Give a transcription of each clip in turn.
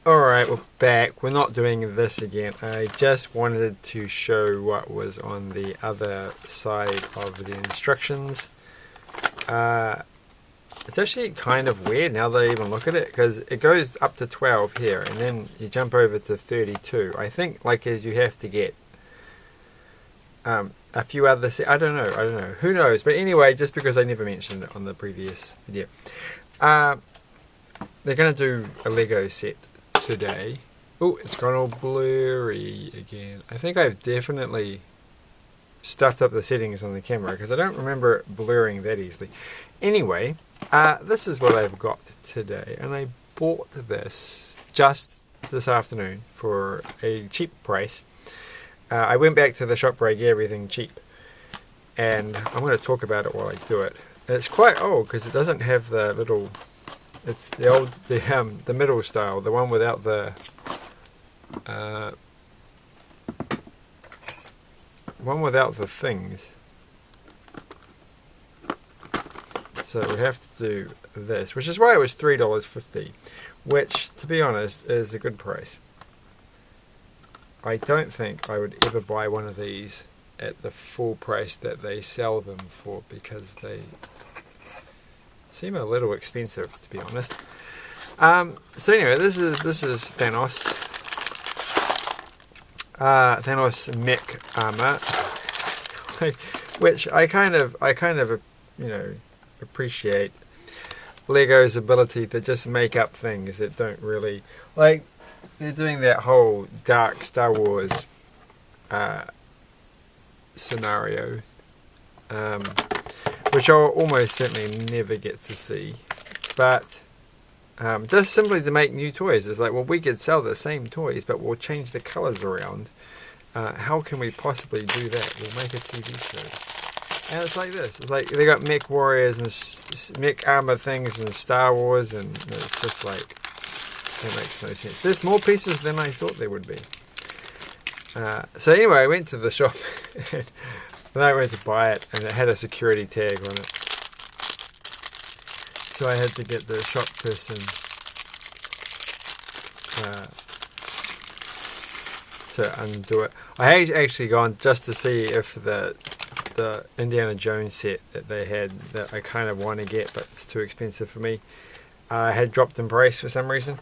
Alright, we're back. We're not doing this again. I just wanted to show what was on the other side of the instructions. It's actually kind of weird now that I even look at it, because it goes up to 12 here, and then you jump over to 32. I think like as you have to get a few other... I don't know. Who knows? But anyway, just because I never mentioned it on the previous video. They're going to do a Lego set today. Oh, it's gone all blurry again. I think I've definitely stuffed up the settings on the camera because I don't remember it blurring that easily. Anyway, this is what I've got today, and I bought this just this afternoon for a cheap price. I went back to the shop where I get everything cheap, and I'm going to talk about it while I do it. And it's quite old because it doesn't have the little... It's the old, the middle style, the one without the things. So we have to do this, which is why it was $3.50, which, to be honest, is a good price. I don't think I would ever buy one of these at the full price that they sell them for, because they seem a little expensive, to be honest. So anyway, this is Thanos. Thanos Mech Armour, which I kind of you know, appreciate Lego's ability to just make up things that don't really, like, they're doing that whole dark Star Wars scenario, which I'll almost certainly never get to see, but just simply to make new toys. It's like, well, we could sell the same toys, but we'll change the colours around. How can we possibly do that? We'll make a TV show. And it's like this. It's like they got mech warriors and mech armor things and Star Wars, and it's just like, that makes no sense. There's more pieces than I thought there would be. So anyway, I went to the shop and then I went to buy it, and it had a security tag on it. So I had to get the shop person to undo it. I had actually gone just to see if the Indiana Jones set that they had, that I kind of want to get, but it's too expensive for me, had dropped in price for some reason.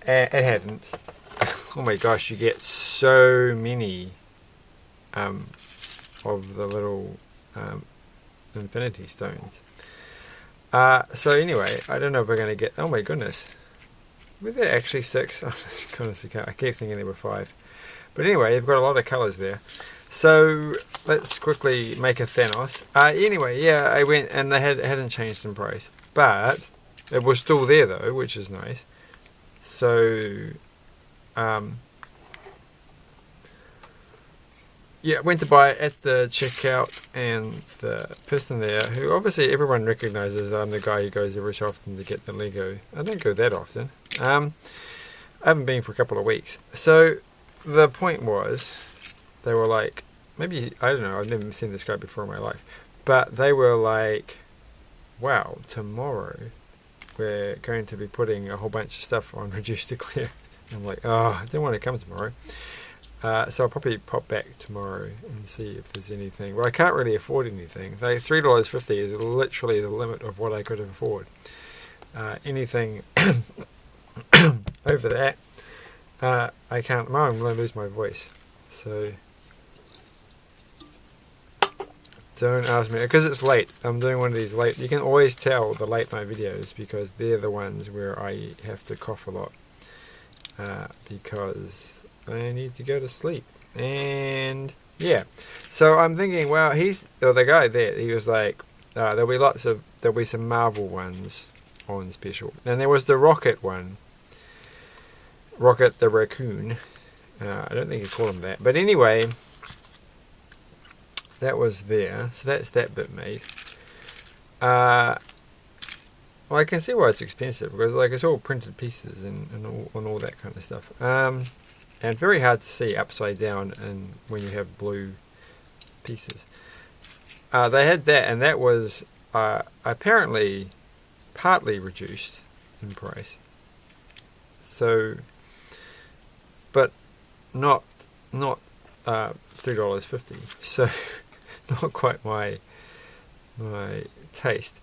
And it hadn't. Oh my gosh, you get so many of the little infinity stones. So anyway, I don't know if we're going to get... Oh my goodness. Were there actually 6? Oh, goodness, I keep thinking there were 5. But anyway, you've got a lot of colours there. So let's quickly make a Thanos. Anyway, yeah, I went and they hadn't changed in price. But it was still there though, which is nice. So... yeah, I went to buy it at the checkout, and the person there, who obviously everyone recognises I'm the guy who goes every so often to get the Lego. I don't go that often. I haven't been for a couple of weeks. So the point was, they were like, maybe, I don't know, I've never seen this guy before in my life, but they were like, wow, tomorrow we're going to be putting a whole bunch of stuff on Reduce to Clear. I'm like, oh, I didn't want to come tomorrow. So I'll probably pop back tomorrow and see if there's anything. Well, I can't really afford anything. $3.50 is literally the limit of what I could afford. Anything over that, I can't. Well, I'm going to lose my voice. So don't ask me, because it's late. I'm doing one of these late. You can always tell the late night videos because they're the ones where I have to cough a lot. Because I need to go to sleep. And yeah, so I'm thinking, well, the guy there, he was like, there'll be some Marvel ones on special. And there was the Rocket one, Rocket the Raccoon. I don't think you call him that, but anyway, that was there. So that's that bit made. Well, I can see why it's expensive, because like it's all printed pieces and all that kind of stuff. And very hard to see upside down and when you have blue pieces. They had that, and that was apparently partly reduced in price. So but not $3.50. So not quite my taste.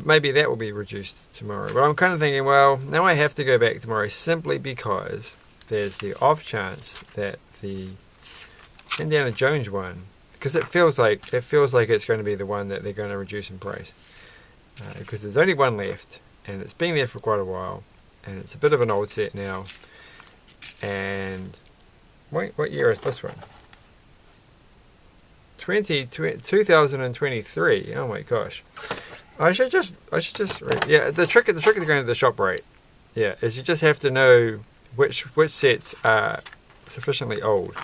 Maybe that will be reduced tomorrow. But I'm kind of thinking, well, now I have to go back tomorrow simply because there's the off chance that the Indiana Jones one, because it feels like it's going to be the one that they're going to reduce in price, because there's only one left, and it's been there for quite a while, and it's a bit of an old set now. And wait, what year is this one? 2023. Oh my gosh. I should just yeah, the trick of going to the shop, right? Yeah, is you just have to know which sets are sufficiently old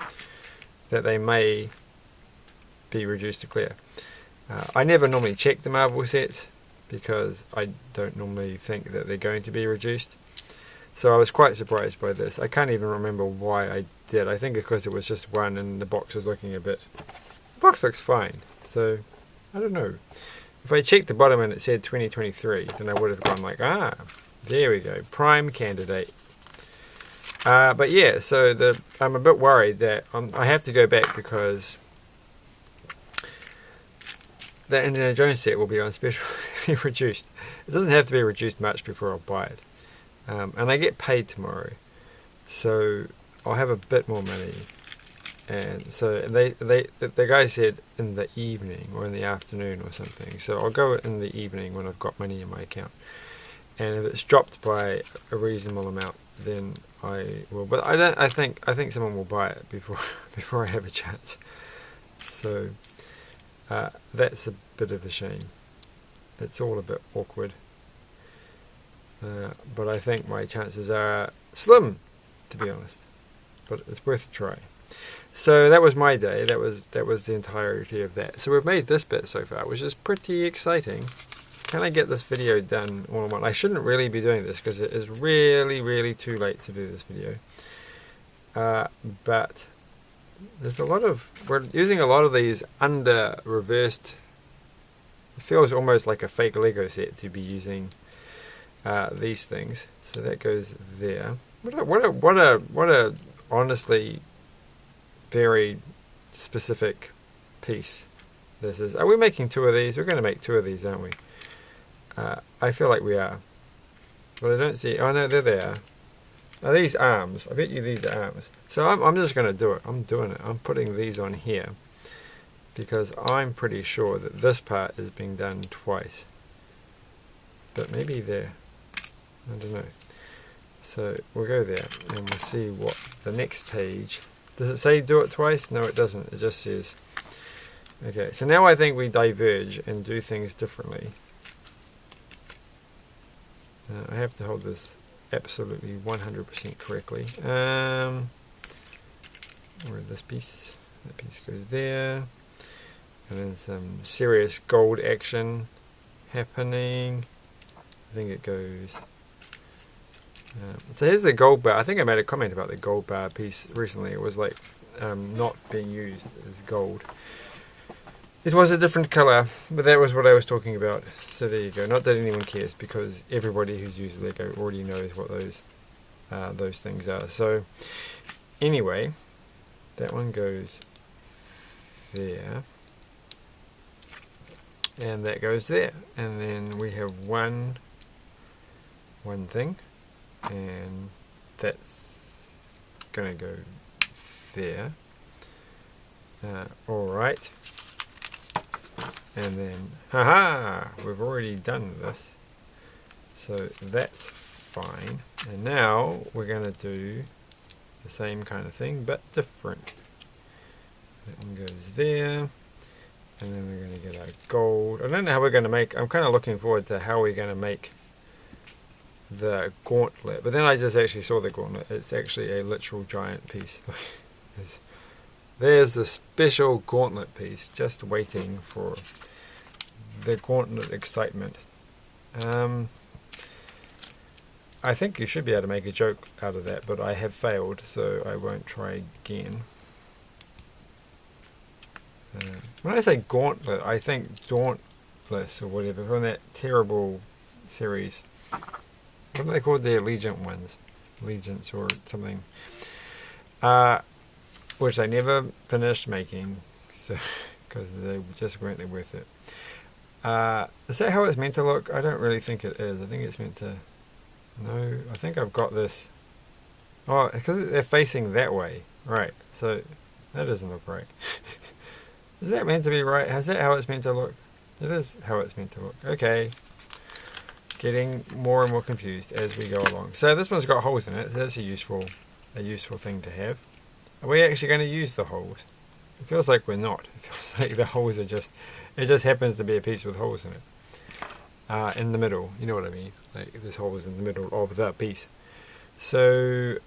that they may be reduced to clear. I never normally check the Marvel sets because I don't normally think that they're going to be reduced. So I was quite surprised by this. I can't even remember why I did. I think because it was just one and the box was looking a bit... The box looks fine, so I don't know. If I checked the bottom and it said 2023, then I would have gone like, there we go, prime candidate. But yeah, so I'm a bit worried that I have to go back because the Indiana Jones set will be on special reduced. It doesn't have to be reduced much before I'll buy it. And I get paid tomorrow, so I'll have a bit more money. And so the guy said in the evening or in the afternoon or something. So I'll go in the evening when I've got money in my account. And if it's dropped by a reasonable amount, then I will. But I think someone will buy it before I have a chance. So that's a bit of a shame. It's all a bit awkward. But I think my chances are slim, to be honest. But it's worth a try. So that was my day. That was the entirety of that. So we've made this bit so far, which is pretty exciting. Can I get this video done all in one? I shouldn't really be doing this because it is really, really too late to do this video. But there's we're using a lot of these under reversed. It feels almost like a fake Lego set to be using these things. So that goes there. What a honestly very specific piece this is. Are we making two of these? We're going to make two of these, aren't we? I feel like we are. But I don't see... Oh no, they're there. Are these arms? I bet you these are arms. So I'm just going to do it. I'm doing it. I'm putting these on here because I'm pretty sure that this part is being done twice. But maybe there. I don't know. So we'll go there and we'll see what the next page... Does it say do it twice? No, it doesn't. It just says... Okay, so now I think we diverge and do things differently. I have to hold this absolutely 100% correctly. Where this piece? That piece goes there. And then some serious gold action happening. I think it goes... so here's the gold bar. I think I made a comment about the gold bar piece recently. It was like not being used as gold. It was a different colour, but that was what I was talking about. So there you go. Not that anyone cares, because everybody who's used Lego already knows what those things are. So anyway, that one goes there, and that goes there, and then we have one thing. And that's gonna go there. Alright. And then, haha, we've already done this. So that's fine. And now we're gonna do the same kind of thing, but different. That one goes there. And then we're gonna get our gold. I don't know how we're gonna make, I'm kind of looking forward to how we're gonna make the gauntlet, but then I just actually saw the gauntlet. It's actually a literal giant piece. There's the special gauntlet piece, just waiting for the gauntlet excitement. I think you should be able to make a joke out of that, but I have failed, so I won't try again. When I say gauntlet, I think dauntless or whatever, from that terrible series. What are they called? The Allegiant ones. Allegiance or something. which I never finished making, so because they just weren't worth it. Is that how it's meant to look? I don't really think it is. I think it's meant to... No, I think I've got this... Oh, because they're facing that way. Right, so that doesn't look right. Is that meant to be right? Is that how it's meant to look? It is how it's meant to look. Okay. Getting more and more confused as we go along. So this one's got holes in it. So that's a useful thing to have. Are we actually going to use the holes? It feels like we're not. It feels like the holes are just... It just happens to be a piece with holes in it. In the middle. You know what I mean? Like there's holes in the middle of that piece. So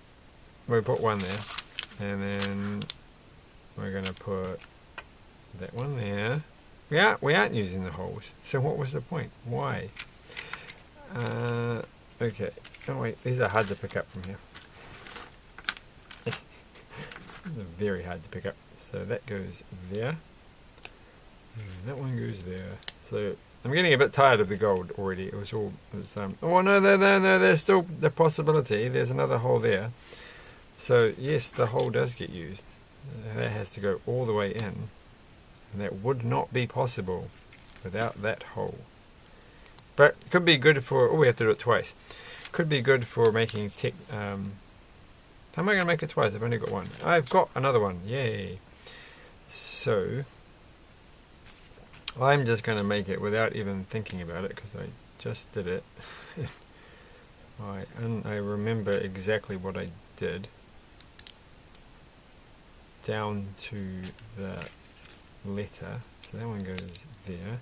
we put one there. And then we're going to put that one there. We aren't using the holes. So what was the point? Why? Okay. Oh wait, these are hard to pick up from here. These are very hard to pick up. So that goes there. And that one goes there. So I'm getting a bit tired of the gold already. It was all... oh no, there's still the possibility. There's another hole there. So yes, the hole does get used. That has to go all the way in. And that would not be possible without that hole. But could be good for... Oh, we have to do it twice. Could be good for making tech... how am I going to make it twice? I've only got one. I've got another one. Yay. So... I'm just going to make it without even thinking about it because I just did it. And I remember exactly what I did. Down to the letter. So that one goes there.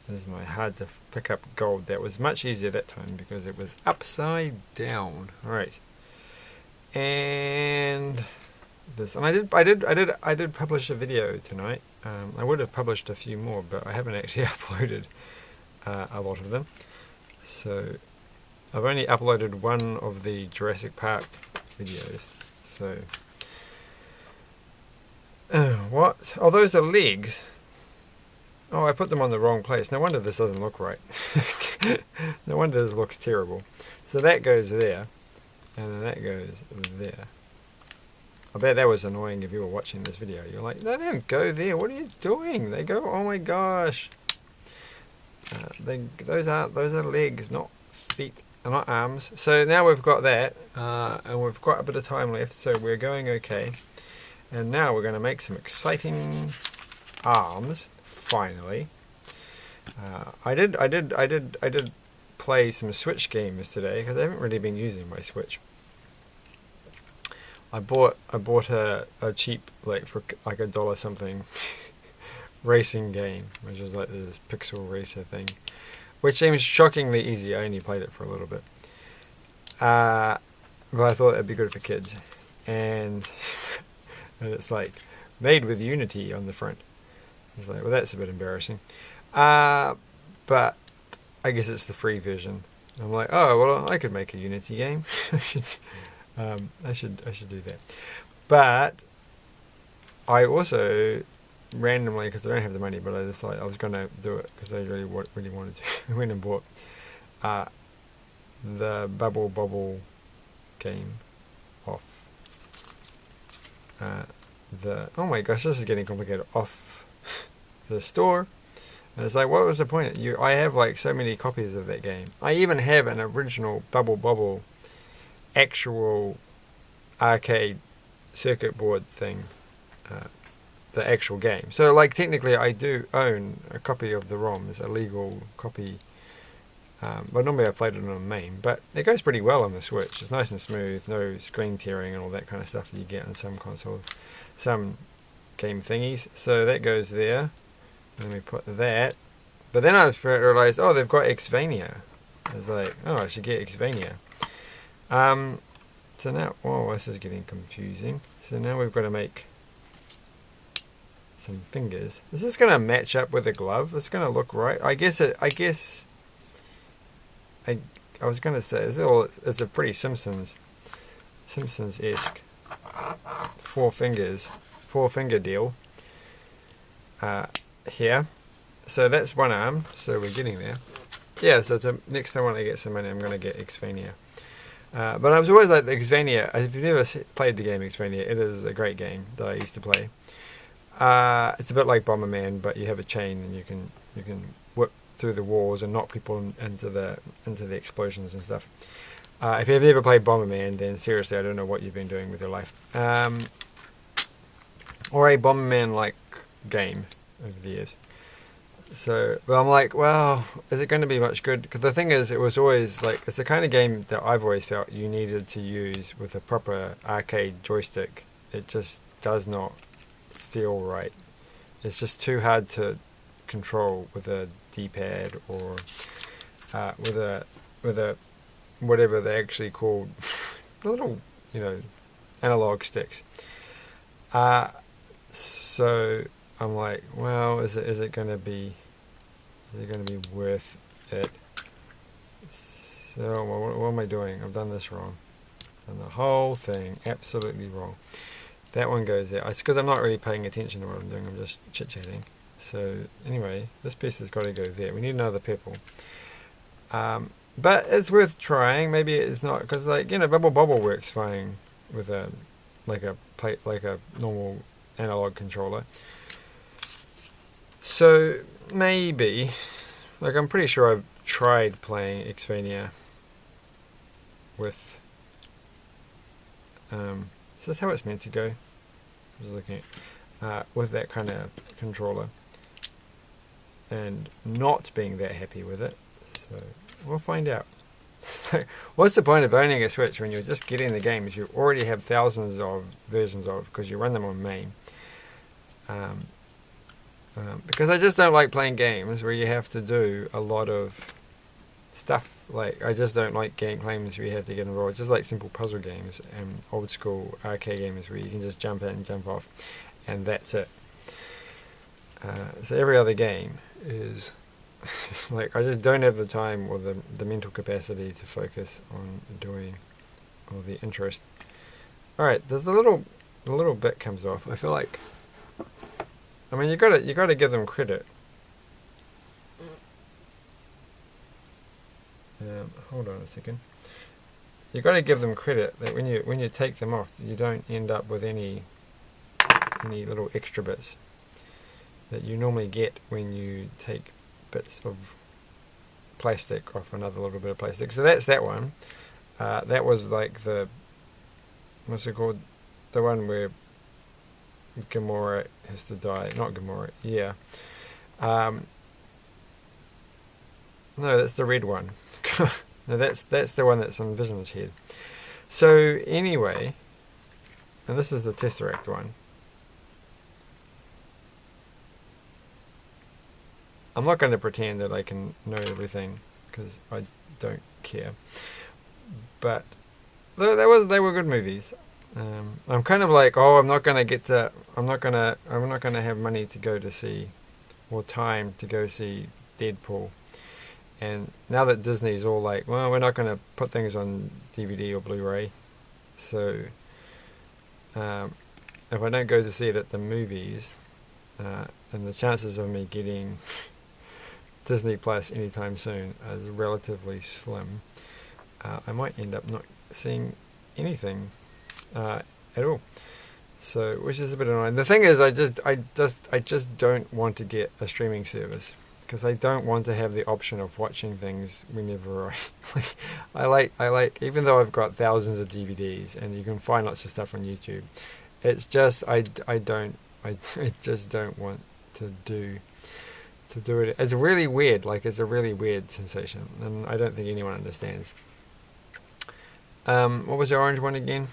This is my hard to pick up gold. That was much easier that time because it was upside down. Alright. And this, and I did publish a video tonight. I would have published a few more, but I haven't actually uploaded a lot of them. So I've only uploaded one of the Jurassic Park videos. So what? Oh, those are legs. Oh, I put them on the wrong place. No wonder this doesn't look right. No wonder this looks terrible. So that goes there, and then that goes there. I bet that was annoying if you were watching this video. You're like, no, they don't go there. What are you doing? They go, oh my gosh. Those are legs, not feet, not arms. So now we've got that, and we've got a bit of time left, so we're going okay. And now we're going to make some exciting arms. Finally, I did play some Switch games today because I haven't really been using my Switch. I bought a cheap, like for like $1 something racing game, which was like this pixel racer thing, which seems shockingly easy. I only played it for a little bit, but I thought it'd be good for kids, and it's like made with Unity on the front. I was like, well, that's a bit embarrassing, but I guess it's the free version. I'm like, oh well, I could make a Unity game. I should do that. But I also randomly, because I don't have the money, but I decided I was going to do it because I really wanted to. I went and bought the Bubble game off oh my gosh, this is getting complicated, off the store. And it's like, what was the point? I have like so many copies of that game. I even have an original Bubble actual arcade circuit board thing, the actual game. So like technically I do own a copy of the ROM, it's a legal copy. But normally I played it on a main, but it goes pretty well on the Switch. It's nice and smooth, no screen tearing and all that kind of stuff that you get in some consoles, some game thingies. So that goes there. Then we put that. But then I realized, oh, they've got Xvania. I was like, oh, I should get Xvania. So now, oh, this is getting confusing. So now we've got to make some fingers. Is this going to match up with a glove? It's going to look right. I was going to say, it's a pretty Simpsons-esque four finger deal here. So that's one arm, so we're getting there. Yeah, so next time when I get some money, I'm going to get Xvania. But I was always like the Xvania. If you've never played the game Xvania, it is a great game that I used to play. It's a bit like Bomberman, but you have a chain and you can whip through the walls and knock people into the explosions and stuff. If you've never played Bomberman, then seriously, I don't know what you've been doing with your life. Or a Bomberman-like game over the years. So, but I'm like, well, is it going to be much good? Because the thing is, it was always like, it's the kind of game that I've always felt you needed to use with a proper arcade joystick. It just does not feel right. It's just too hard to control with a D-pad or with a whatever they actually called the little, analog sticks. So I'm like, well, is it going to be worth it? So what am I doing? I've done this wrong. Done the whole thing absolutely wrong. That one goes there. It's because I'm not really paying attention to what I'm doing. I'm just chit-chatting. So anyway, this piece has got to go there. We need another purple. But it's worth trying. Maybe it's not, because Bubble works fine with a normal analog controller. So maybe, I'm pretty sure I've tried playing Xvania with. Is this how it's meant to go? I was looking at with that kind of controller, and not being that happy with it. So we'll find out. So what's the point of owning a Switch when you're just getting the games you already have thousands of versions of, because you run them on MAME? Because I just don't like playing games where you have to do a lot of stuff. I just don't like games where you have to get involved. Just like simple puzzle games and old school arcade games where you can just jump in and jump off, and that's it. So every other game is I just don't have the time or the mental capacity to focus on doing all the interest. Alright, there's a little bit comes off. I feel like, you gotta give them credit. Hold on a second. You gotta give them credit that when you take them off, you don't end up with any little extra bits that you normally get when you take bits of plastic off another little bit of plastic. So that's that one. That was like what's it called? The one where Gamora has to die. Not Gamora. Yeah. No, that's the red one. No, that's the one that's on Vision's head. So anyway, and this is the Tesseract one. I'm not going to pretend that I can know everything, because I don't care. But they were good movies. I'm kind of like, I'm not going to have money to go to see, or time to go see Deadpool. And now that Disney's all like, well, we're not going to put things on DVD or Blu-ray, so if I don't go to see it at the movies, and the chances of me getting Disney Plus anytime soon is relatively slim, I might end up not seeing anything at all. So, which is a bit annoying. The thing is, I just don't want to get a streaming service, because I don't want to have the option of watching things whenever I like, even though I've got thousands of DVDs and you can find lots of stuff on YouTube, it's just I just don't want to do it. It's really weird. It's a really weird sensation, and I don't think anyone understands. What was the orange one again?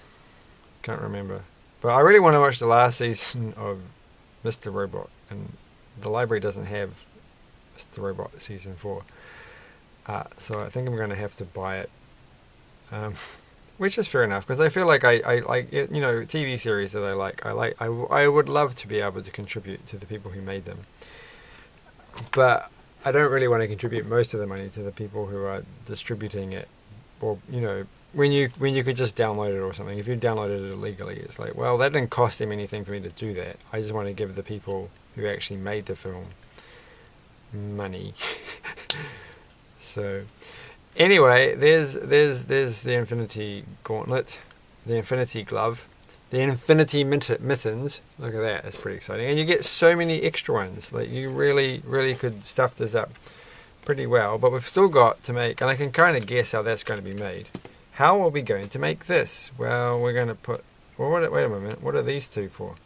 Can't remember. But I really want to watch the last season of Mr. Robot, and the library doesn't have Mr. Robot season 4. So I think I'm going to have to buy it. Which is fair enough, because I feel like I like TV series that I would love to be able to contribute to the people who made them. But I don't really want to contribute most of the money to the people who are distributing it, or when you could just download it or something. If you downloaded it illegally, it's like, well, that didn't cost them anything for me to do that. I just want to give the people who actually made the film money. So Anyway, there's the Infinity Gauntlet, the Infinity Glove, the Infinity Mittens. Look at that, that's pretty exciting. And you get so many extra ones. Like, you really could stuff this up pretty well. But we've still got to make, and I can kind of guess how that's going to be made. How are we going to make this? Well, we're going to put, well, wait a moment, what are these two for?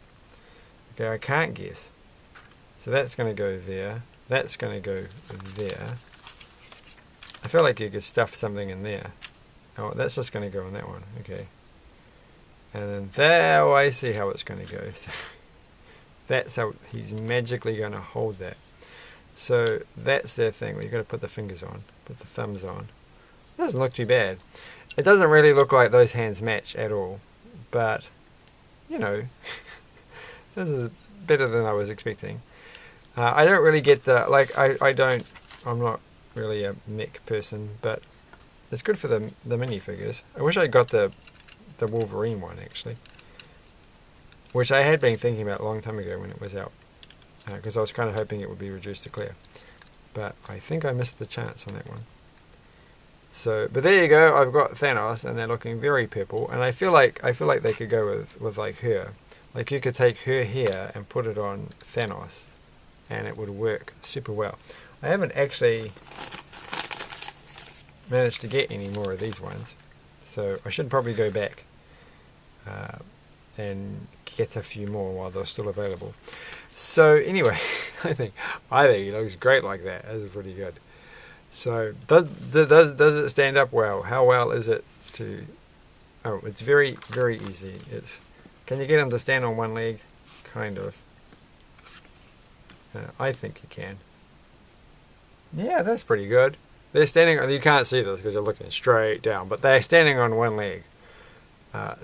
Okay, I can't guess. So that's going to go there. That's going to go there. I feel like you could stuff something in there. Oh, that's just going to go on that one. Okay. And then there, oh, I see how it's going to go. So that's how he's magically going to hold that. So that's their thing where you've got to put the fingers on, put the thumbs on. It doesn't look too bad. It doesn't really look like those hands match at all. But, you know, this is better than I was expecting. I don't really get the, like, I'm not really a mech person, but it's good for the minifigures. I wish I got the Wolverine one, actually, which I had been thinking about a long time ago when it was out, because I was kind of hoping it would be reduced to clear, but I think I missed the chance on that one. So, but there you go. I've got Thanos, and they're looking very purple, and I feel like they could go with like her. Like, you could take her here and put it on Thanos, and it would work super well. I haven't actually managed to get any more of these ones, so I should probably go back and get a few more while they're still available. So anyway, I think it looks great like that. That's pretty good. So does it stand up well? How well is it to? Oh, it's very easy. Can you get them to stand on one leg? Kind of. I think you can. Yeah, that's pretty good. They're standing, you can't see this because you're looking straight down, but they're standing on one leg.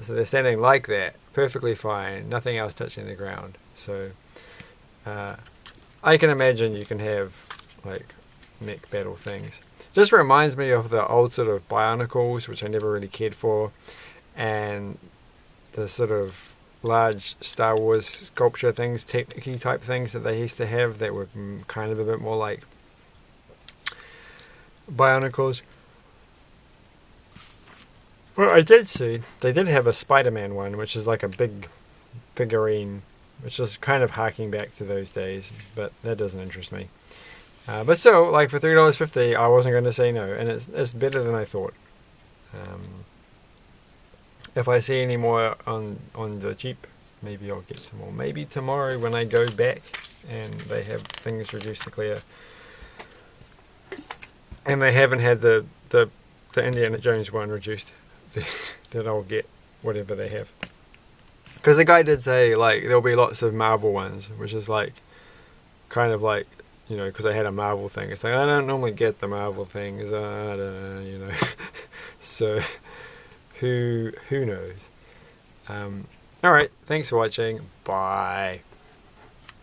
So they're standing like that, perfectly fine, nothing else touching the ground. So I can imagine you can have like mech battle things. Just reminds me of the old sort of Bionicles, which I never really cared for, and the sort of large Star Wars sculpture things, Technic-y type things that they used to have that were kind of a bit more like Bionicles. Well, I did see they did have a Spider-Man one, which is like a big figurine, which is kind of harking back to those days, but that doesn't interest me. But still, like, for $3.50, I wasn't going to say no, and it's better than I thought. If I see any more on the cheap, maybe I'll get some more. Maybe tomorrow when I go back and they have things reduced to clear, and they haven't had the Indiana Jones one reduced, then I'll get whatever they have. Because the guy did say, like, there'll be lots of Marvel ones, which is like, kind of like, you know, because I had a Marvel thing. It's like, I don't normally get the Marvel things, I don't know, you know. So, who knows? Alright, thanks for watching. Bye.